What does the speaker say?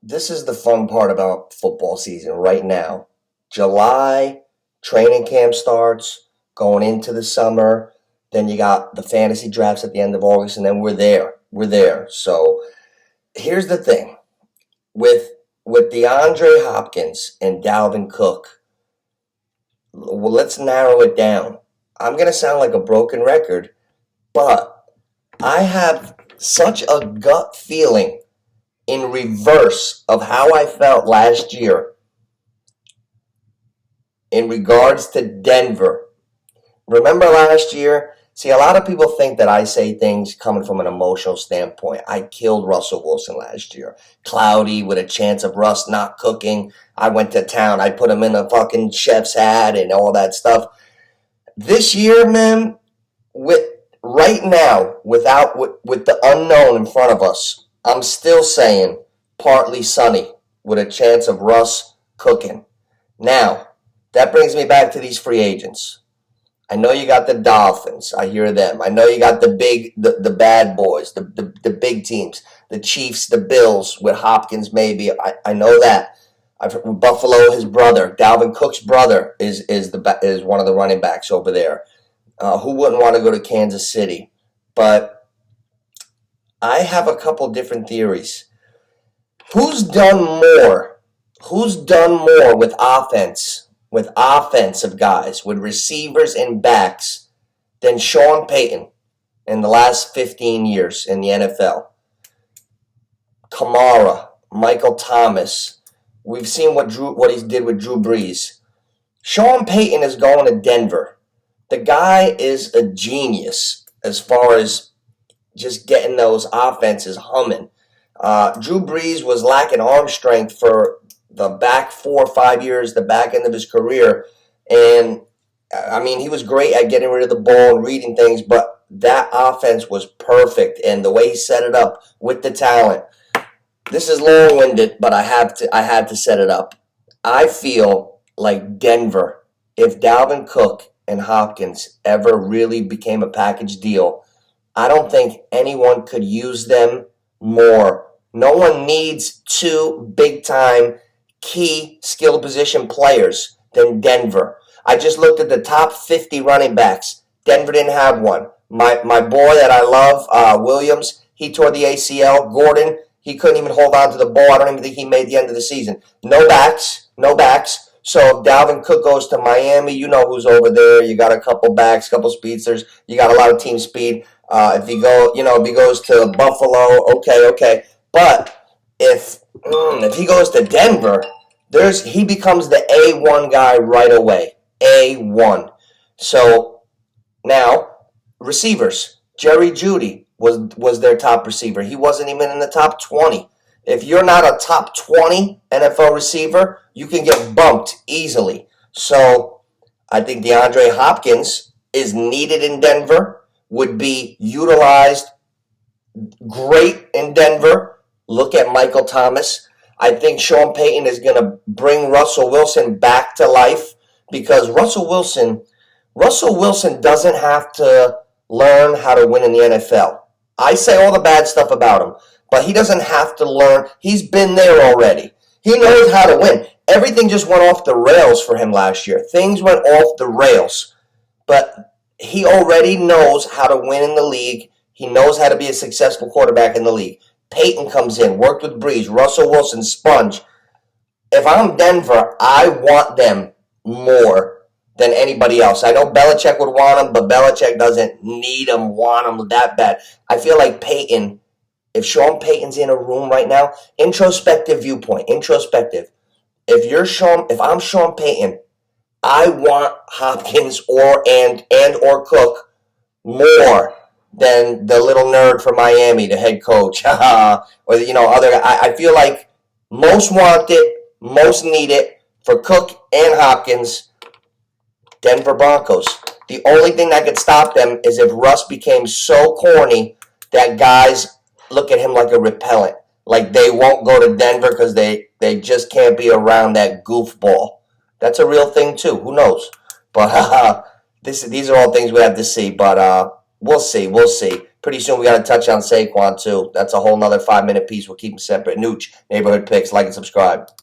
this is the fun part about football season right now. July, training camp starts, going into the summer. Then you got the fantasy drafts at the end of August, and then we're there. We're there. So here's the thing with DeAndre Hopkins and Dalvin Cook. Well, let's narrow it down. I'm gonna sound like a broken record, but I have such a gut feeling in reverse of how I felt last year in regards to Denver. Remember last year? See, a lot of people think that I say things coming from an emotional standpoint. I killed Russell Wilson last year. Cloudy with a chance of Russ not cooking. I went to town. I put him in a fucking chef's hat and all that stuff. This year, man, with right now, with the unknown in front of us, I'm still saying partly sunny with a chance of Russ cooking. Now, that brings me back to these free agents. I know you got the Dolphins. I hear them. I know you got the bad boys, the big teams, the Chiefs, the Bills with Hopkins maybe. I know that. Buffalo, his brother, Dalvin Cook's brother is one of the running backs over there. Who wouldn't want to go to Kansas City? But I have a couple different theories. Who's done more? Who's done more with offense? With offensive guys, with receivers and backs, than Sean Payton in the last 15 years in the NFL. Kamara, Michael Thomas. We've seen what he did with Drew Brees. Sean Payton is going to Denver. The guy is a genius as far as just getting those offenses humming. Drew Brees was lacking arm strength for the back 4 or 5 years, the back end of his career. And, I mean, he was great at getting rid of the ball and reading things, but that offense was perfect. And the way he set it up with the talent. This is long-winded, but I had to set it up. I feel like Denver, if Dalvin Cook and Hopkins ever really became a package deal, I don't think anyone could use them more. No one needs two big-time key skill position players than Denver. I just looked at the top 50 running backs. Denver didn't have one. My boy that I love, Williams, he tore the ACL. Gordon, he couldn't even hold on to the ball. I don't even think he made the end of the season. No backs. So if Dalvin Cook goes to Miami, you know who's over there. You got a couple backs, couple speedsters. You got a lot of team speed. If he goes to Buffalo, okay. But if he goes to Denver, he becomes the A1 guy right away. A1. So now, receivers. Jerry Jeudy was their top receiver. He wasn't even in the top 20. If you're not a top 20 NFL receiver, you can get bumped easily. So I think DeAndre Hopkins is needed in Denver, would be utilized great in Denver. Look at Michael Thomas. I think Sean Payton is going to bring Russell Wilson back to life because Russell Wilson doesn't have to learn how to win in the NFL. I say all the bad stuff about him, but he doesn't have to learn. He's been there already. He knows how to win. Everything just went off the rails for him last year. Things went off the rails, but he already knows how to win in the league. He knows how to be a successful quarterback in the league. Peyton comes in, worked with Breeze, Russell Wilson, Sponge. If I'm Denver, I want them more than anybody else. I know Belichick would want them, but Belichick doesn't need them, want them that bad. I feel like Peyton, if Sean Payton's in a room right now, introspective viewpoint, introspective. If I'm Sean Payton, I want Hopkins or Cook more than the little nerd from Miami, the head coach, or other. I feel like most want it, most need it for Cook and Hopkins. Denver Broncos. The only thing that could stop them is if Russ became so corny that guys look at him like a repellent, like they won't go to Denver because they just can't be around that goofball. That's a real thing too. Who knows? But these are all things we have to see. But we'll see. Pretty soon we got to touch on Saquon, too. That's a whole nother 5-minute piece. We'll keep them separate. Nooch, Neighborhood Picks. Like and subscribe.